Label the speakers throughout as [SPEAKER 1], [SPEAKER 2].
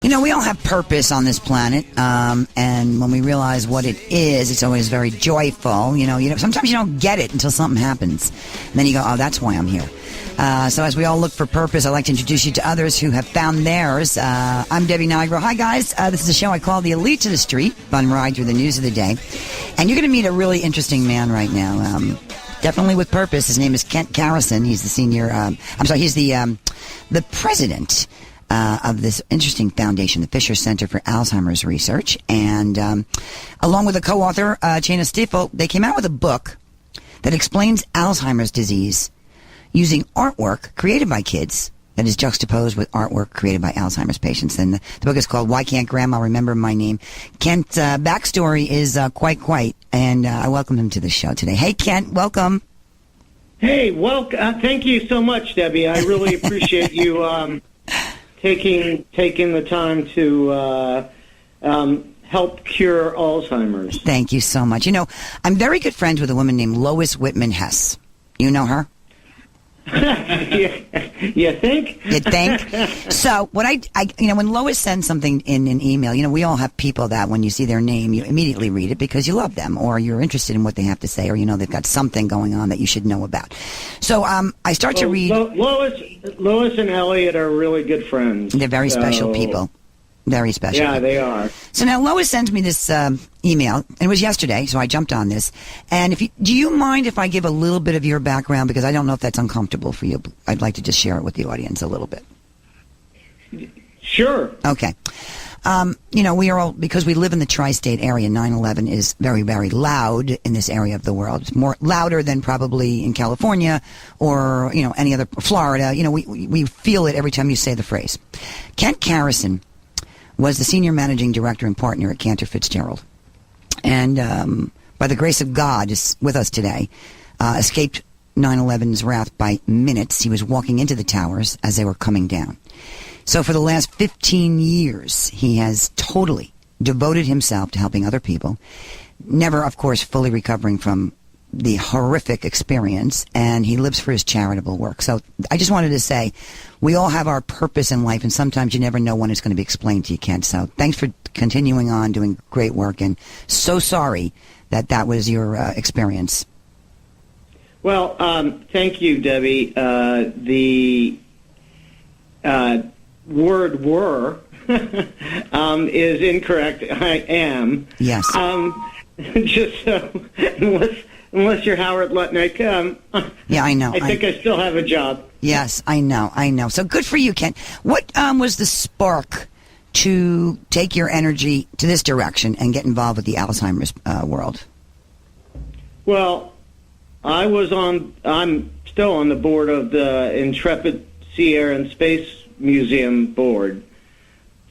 [SPEAKER 1] You know, we all have purpose on this planet, and when we realize what it is, it's always very joyful. You know, sometimes you don't get it until something happens. And then you go, oh, that's why I'm here. So as we all look for purpose, I'd like to introduce you to others who have found theirs. I'm Debbie Nigro. Hi, guys. This is a show I call The Elite to the Street. Fun ride through the news of the day. And you're going to meet a really interesting man right now. Definitely with purpose. His name is Kent Karosen. He's the senior, he's the president of this interesting foundation, the Fisher Center for Alzheimer's Research. And along with a co-author, Chana Stiefel, they came out with a book that explains Alzheimer's disease using artwork created by kids that is juxtaposed with artwork created by Alzheimer's patients. And the book is called Why Can't Grandma Remember My Name? Kent's backstory is quite, and I welcome him to the show today. Hey, Kent, welcome.
[SPEAKER 2] Hey, welcome. Thank you so much, Debbie. I really appreciate you taking the time to help cure Alzheimer's.
[SPEAKER 1] Thank you so much. You know, I'm very good friends with a woman named Lois Whitman Hess. You know her?
[SPEAKER 2] You think?
[SPEAKER 1] You think? So what I when Lois sends something in an email, we all have people that when you see their name, you immediately read it because you love them or you're interested in what they have to say or they've got something going on that you should know about. So I start to read.
[SPEAKER 2] Lois and Elliot are really good friends.
[SPEAKER 1] They're very special people. Very special.
[SPEAKER 2] Yeah, they are.
[SPEAKER 1] So now Lois sends me this email, and it was yesterday, so I jumped on this. And do you mind if I give a little bit of your background? Because I don't know if that's uncomfortable for you. I'd like to just share it with the audience a little bit.
[SPEAKER 2] Sure.
[SPEAKER 1] Okay. We are all, because we live in the tri-state area, 9/11 is very, very loud in this area of the world. It's more louder than probably in California or, any other, Florida. We feel it every time you say the phrase. Kent Karosen was the senior managing director and partner at Cantor Fitzgerald. And by the grace of God, is with us today, escaped 9/11's wrath by minutes. He was walking into the towers as they were coming down. So for the last 15 years, he has totally devoted himself to helping other people, never, of course, fully recovering from the horrific experience, and he lives for his charitable work. So I just wanted to say, we all have our purpose in life, and sometimes you never know when it's going to be explained to you, Kent. So thanks for continuing on doing great work, and so sorry that was your experience.
[SPEAKER 2] Well, thank you, Debbie. The word "were" is incorrect. I am.
[SPEAKER 1] Yes.
[SPEAKER 2] Just so, unless you're Howard Lutnick.
[SPEAKER 1] Yeah, I know.
[SPEAKER 2] I think I still have a job.
[SPEAKER 1] Yes, I know. So good for you, Kent. What was the spark to take your energy to this direction and get involved with the Alzheimer's world?
[SPEAKER 2] Well, I'm still on the board of the Intrepid Sea, Air, and Space Museum board,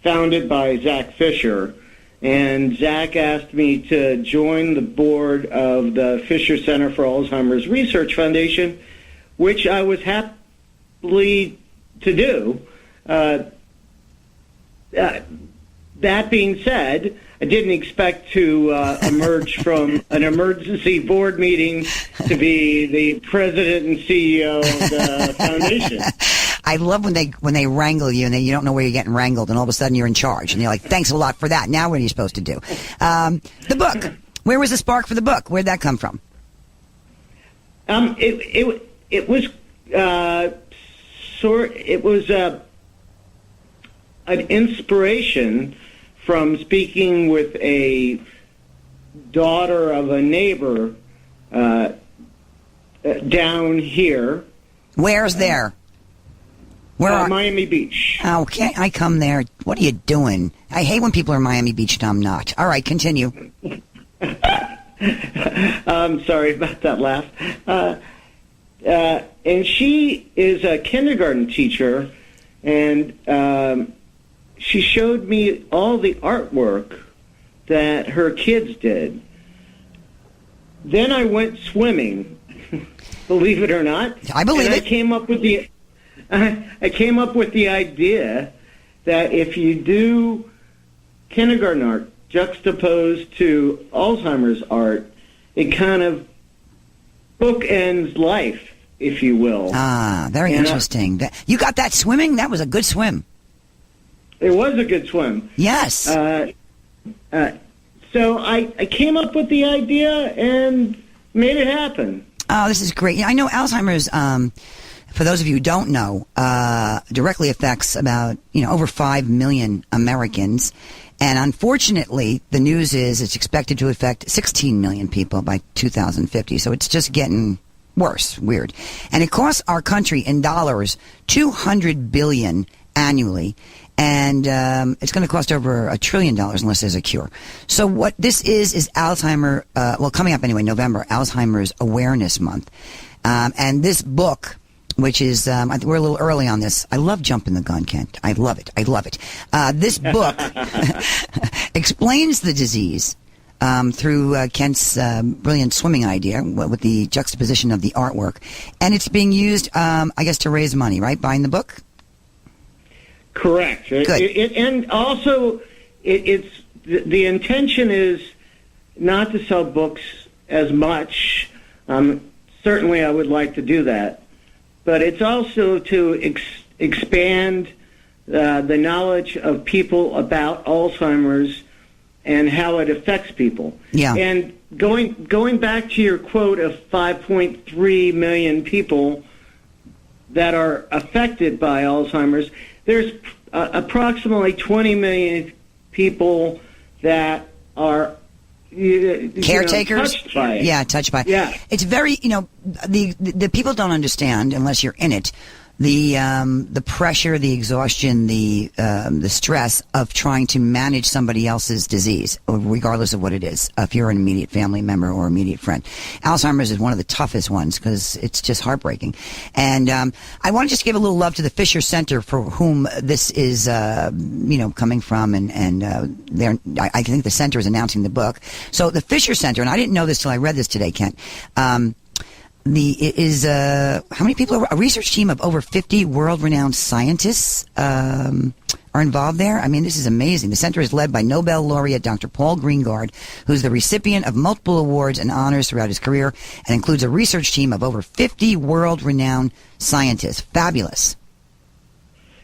[SPEAKER 2] founded by Zach Fisher. And Zach asked me to join the board of the Fisher Center for Alzheimer's Research Foundation, which I was happy to do. That being said, I didn't expect to emerge from an emergency board meeting to be the president and CEO of the foundation.
[SPEAKER 1] I love when they wrangle you and then you don't know where you're getting wrangled and all of a sudden you're in charge and you're like, thanks a lot for that. Now what are you supposed to do? The book. Where was the spark for the book? Where'd that come from?
[SPEAKER 2] It was an inspiration from speaking with a daughter of a neighbor down here.
[SPEAKER 1] Where's there?
[SPEAKER 2] Miami Beach.
[SPEAKER 1] Okay, I come there. What are you doing? I hate when people are Miami Beach and I'm not. All right, continue.
[SPEAKER 2] I'm sorry about that laugh. And she is a kindergarten teacher, and she showed me all the artwork that her kids did. Then I went swimming, believe it or not.
[SPEAKER 1] I believe it.
[SPEAKER 2] I came up with the idea that if you do kindergarten art juxtaposed to Alzheimer's art, it kind of bookends life, if you will.
[SPEAKER 1] Ah, very interesting. You got that swimming? That was a good swim.
[SPEAKER 2] It was a good swim.
[SPEAKER 1] Yes.
[SPEAKER 2] So I came up with the idea and made it happen.
[SPEAKER 1] Oh, this is great. I know Alzheimer's, for those of you who don't know, directly affects about, over 5 million Americans. And unfortunately, the news is it's expected to affect 16 million people by 2050. So it's just getting worse. Weird. And it costs our country in dollars $200 billion annually. And it's going to cost over $1 trillion unless there's a cure. So what this is Alzheimer, coming up anyway, November, Alzheimer's Awareness Month. And this book, which is, I think we're a little early on this. I love jumping the gun, Kent. I love it. This book explains the disease through Kent's brilliant swimming idea with the juxtaposition of the artwork. And it's being used, I guess, to raise money, right? Buying the book?
[SPEAKER 2] Correct.
[SPEAKER 1] Good.
[SPEAKER 2] And also, it's the intention is not to sell books as much. Certainly, I would like to do that. But it's also to expand the knowledge of people about Alzheimer's and how it affects people.
[SPEAKER 1] Yeah.
[SPEAKER 2] And going back to your quote of 5.3 million people that are affected by Alzheimer's, there's approximately 20 million people that are
[SPEAKER 1] caretakers,
[SPEAKER 2] touched by it.
[SPEAKER 1] Yeah, touched by it.
[SPEAKER 2] Yeah.
[SPEAKER 1] It's very, the people don't understand unless you're in it. The pressure, the exhaustion, the stress of trying to manage somebody else's disease, regardless of what it is, if you're an immediate family member or immediate friend. Alzheimer's is one of the toughest ones because it's just heartbreaking. And I want to just give a little love to the Fisher Center for whom this is, coming from, and I think the center is announcing the book. So the Fisher Center, and I didn't know this till I read this today, Kent. How many people? A research team of over 50 world-renowned scientists are involved there. I mean, this is amazing. The center is led by Nobel laureate Dr. Paul Greengard, who's the recipient of multiple awards and honors throughout his career, and includes a research team of over 50 world-renowned scientists. Fabulous.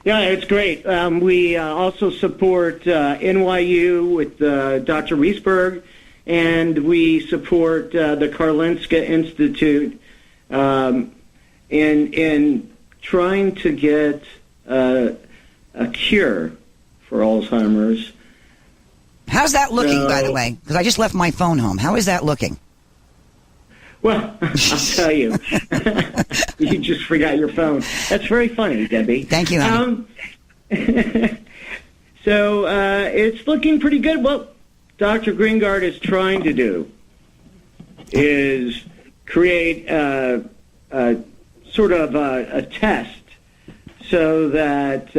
[SPEAKER 2] Yeah, it's great. We also support NYU with Dr. Reesberg, and we support the Karosen Institute in trying to get a cure for Alzheimer's.
[SPEAKER 1] How's that looking, by the way? Because I just left my phone home. How is that looking?
[SPEAKER 2] Well, I'll tell you. You just forgot your phone. That's very funny, Debbie.
[SPEAKER 1] Thank you, honey.
[SPEAKER 2] So it's looking pretty good. What Dr. Greengard is trying to do is create a sort of a test so that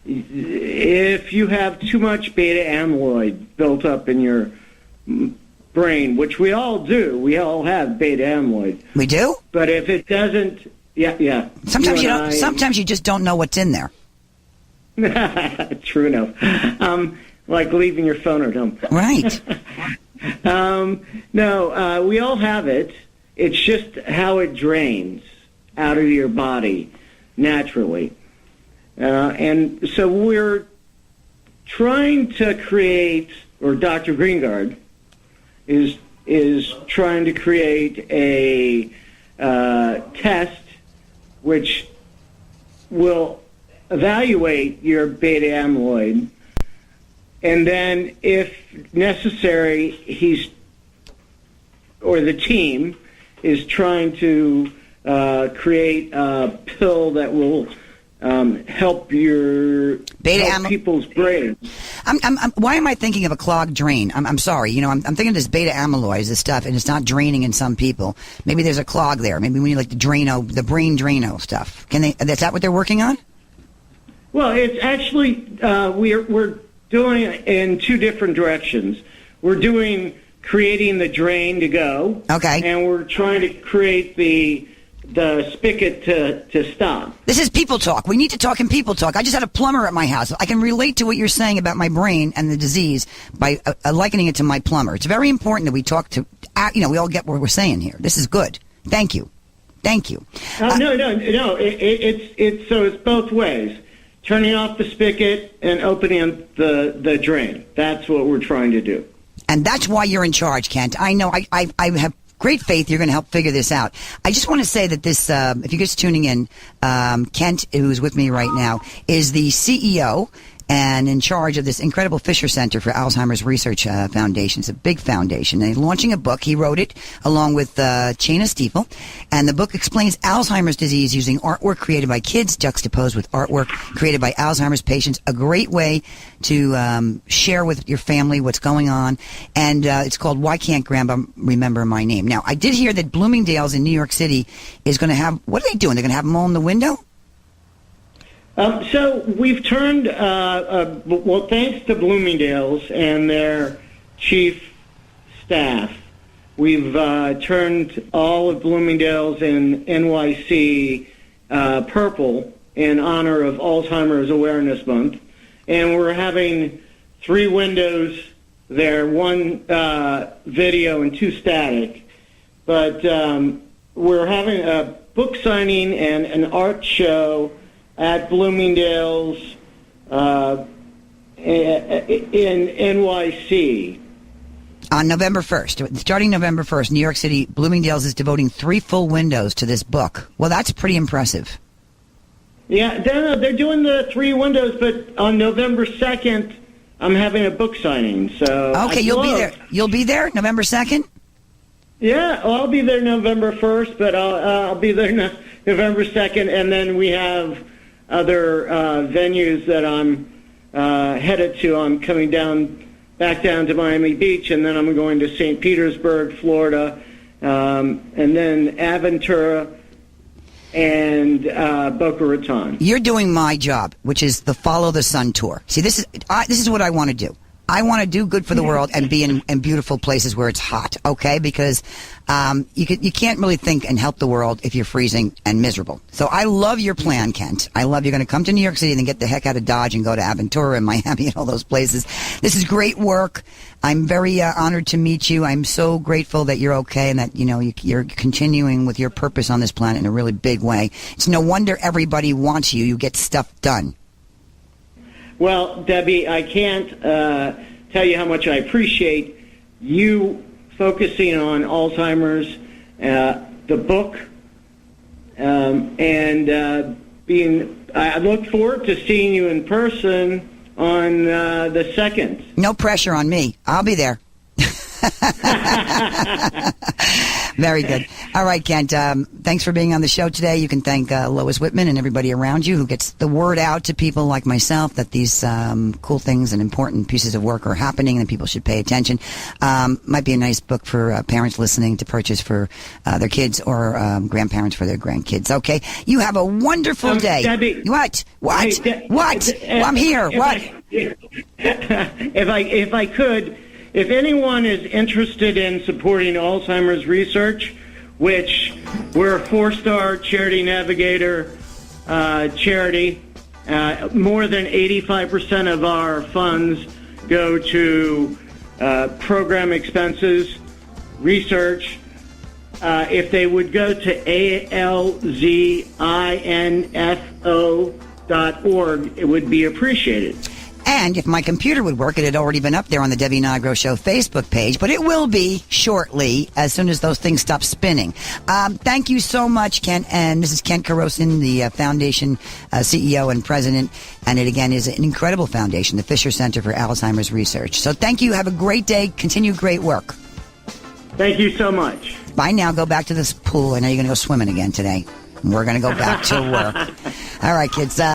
[SPEAKER 2] if you have too much beta amyloid built up in your brain, which we all do, we all have beta amyloid.
[SPEAKER 1] We do?
[SPEAKER 2] But if it doesn't, yeah.
[SPEAKER 1] Sometimes you don't. Sometimes you just don't know what's in there.
[SPEAKER 2] True enough. Like leaving your phone at home.
[SPEAKER 1] Right.
[SPEAKER 2] No, we all have it. It's just how it drains out of your body naturally. And so we're trying to create, or Dr. Greengard is trying to create a test which will evaluate your beta amyloid, and then if necessary, the team is trying to create a pill that will help people's brains.
[SPEAKER 1] Why am I thinking of a clogged drain? I'm sorry. I'm thinking of this beta amyloid, this stuff, and it's not draining in some people. Maybe there's a clog there. Maybe we need like the brain Drano stuff. Is that what they're working on?
[SPEAKER 2] Well, it's actually we're doing it in two different directions. We're doing creating the drain to go.
[SPEAKER 1] Okay.
[SPEAKER 2] And we're trying to create the spigot to stop.
[SPEAKER 1] This is people talk. We need to talk in people talk. I just had a plumber at my house. I can relate to what you're saying about my brain and the disease by likening it to my plumber. It's very important that we talk to, we all get what we're saying here. This is good. Thank you.
[SPEAKER 2] No. It's both ways. turning off the spigot and opening up the drain. That's what we're trying to do.
[SPEAKER 1] And that's why you're in charge, Kent. I know. I have great faith you're going to help figure this out. I just want to say that this, if you're just tuning in, Kent, who's with me right now, is the CEO and in charge of this incredible Fisher Center for Alzheimer's Research Foundation. It's a big foundation. And he's launching a book. He wrote it along with Chaina Stiefel. And the book explains Alzheimer's disease using artwork created by kids juxtaposed with artwork created by Alzheimer's patients. A great way to share with your family what's going on. And it's called Why Can't Grandma Remember My Name? Now, I did hear that Bloomingdale's in New York City is going to have, what are they doing? They're going to have them all in the window?
[SPEAKER 2] So we've turned, well, thanks to Bloomingdale's and their chief staff, we've turned all of Bloomingdale's and NYC purple in honor of Alzheimer's Awareness Month. And we're having 3 windows there, 1 video and 2 static. But we're having a book signing and an art show at Bloomingdale's in NYC.
[SPEAKER 1] On November 1st, starting November 1st, New York City, Bloomingdale's is devoting 3 full windows to this book. Well, that's pretty impressive.
[SPEAKER 2] Yeah, they're doing the 3 windows, but on November 2nd, I'm having a book signing. So
[SPEAKER 1] okay, you'll be there. You'll be there November 2nd?
[SPEAKER 2] Yeah, well, I'll be there November 1st, but I'll be there November 2nd, and then we have other venues that I'm headed to. I'm coming back down to Miami Beach, and then I'm going to St. Petersburg, Florida, and then Aventura and Boca Raton.
[SPEAKER 1] You're doing my job, which is the Follow the Sun tour. See, this is what I want to do. I want to do good for the world and be in beautiful places where it's hot, okay? Because you can't really think and help the world if you're freezing and miserable. So I love your plan, Kent. I love you're going to come to New York City and then get the heck out of Dodge and go to Aventura and Miami and all those places. This is great work. I'm very honored to meet you. I'm so grateful that you're okay and that you're continuing with your purpose on this planet in a really big way. It's no wonder everybody wants you. You get stuff done.
[SPEAKER 2] Well, Debbie, I can't tell you how much I appreciate you focusing on Alzheimer's, the book, and being. I look forward to seeing you in person on the 2nd.
[SPEAKER 1] No pressure on me. I'll be there. Very good. All right, Kent. Thanks for being on the show today. You can thank Lois Whitman and everybody around you who gets the word out to people like myself that these cool things and important pieces of work are happening and people should pay attention. Might be a nice book for parents listening to purchase for their kids or grandparents for their grandkids. Okay. You have a wonderful day.
[SPEAKER 2] Debbie,
[SPEAKER 1] what?
[SPEAKER 2] Hey,
[SPEAKER 1] what? Well, I'm here. What?
[SPEAKER 2] If I could. If anyone is interested in supporting Alzheimer's research, which we're a 4-star Charity Navigator charity, more than 85% of our funds go to program expenses, research. If they would go to alzinfo.org, it would be appreciated.
[SPEAKER 1] And if my computer would work, it had already been up there on the Debbie Nigro Show Facebook page, but it will be shortly as soon as those things stop spinning. Thank you so much, Kent. And this is Kent Karosen, the foundation CEO and president. And it, again, is an incredible foundation, the Fisher Center for Alzheimer's Research. So thank you. Have a great day. Continue great work.
[SPEAKER 2] Thank you so much.
[SPEAKER 1] Bye now. Go back to this pool. I know you're going to go swimming again today. We're going to go back to work. All right, kids.